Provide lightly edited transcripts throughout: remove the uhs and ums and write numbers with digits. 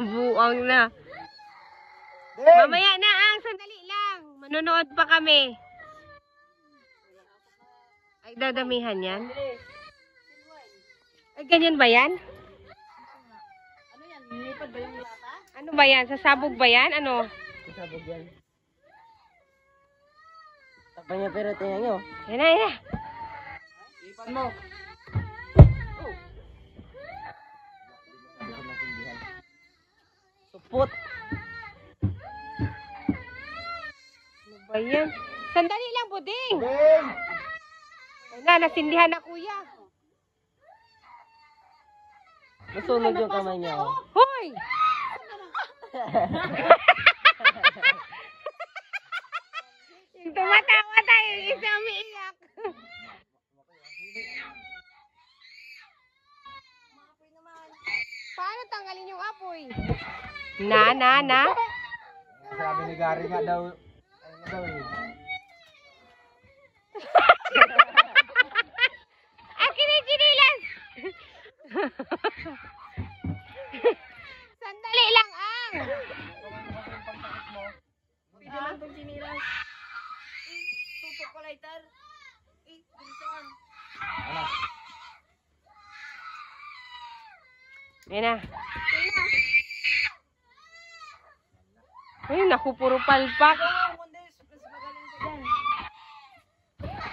Buang na. Mamaya na ang sandali lang. Manonood pa kami. Ay, dadamihan yan. Ay, ganyan ba yan? Ano yan? Nilipad ba yung lata? Ano ba yan? Sasabog ba yan? Ano? Sasabog yan. Tapay niya pero tingnan nyo. Yan na, yan na. Ipan mo. Supot. Ano ba yan? Sandali lang, buding. Bing! Ay na, nasindihan na kuya. Nasunog yung kamay niya. Oh. Hoy! Yung tumatawa tayo, yung isa umiiyak. Paano tanggalin yung apoy? Na. Sabi ni Gary nga daw, ayun daw eh. Akin yung chinilas! Sandali lang ang! Pwede lang itong sinilas. Tutok ko lighter. Bilisan. Ano? Yan na. Ay, naku, puro palpak.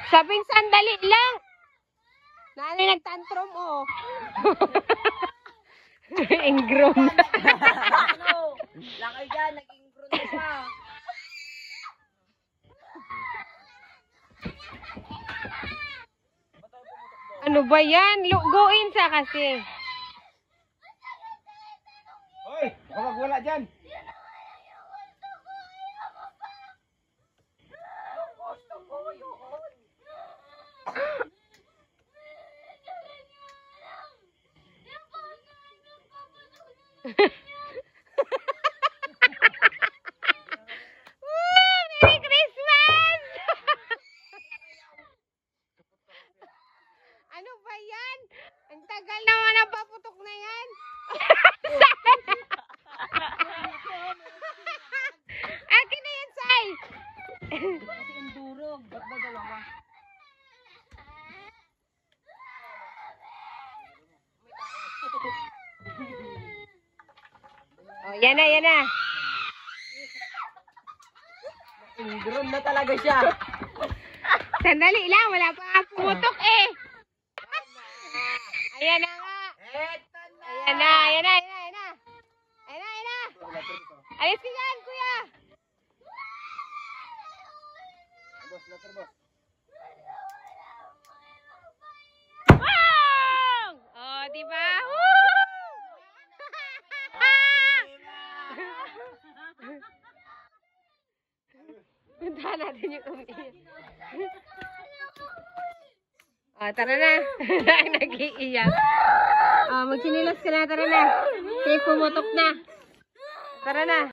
Sabing sandali lang. Nanay nagtantrum, oh. Ingrown. Ano? Lakay dyan, nag-ingrown na siya. Ano ba yan? Luguin sa kasi. Hoy, baka wala dyan. Merry Christmas! Ano ba yan? Ang tagal naman ang paputok na yan. Akin na yan, Sai. Kasi ang durog. Ba't ba dalawa? Oh, yan na, yan na. Ingrown na talaga siya. Sandali lang, wala pa nga pumutok eh. Ayan na nga. Eto na. Ayan na, ayan na, ayan na, ayan na. Ayan na, ayan na. Alis ka dyan, kuya. Boss, letter boss. Bang! Oh, di ba? Punta natin yung umiiyak. Oh, tara na. Nag-iiyak. Oh, magsinilas ka na, tara na. Kasi pumutok na. Tara na.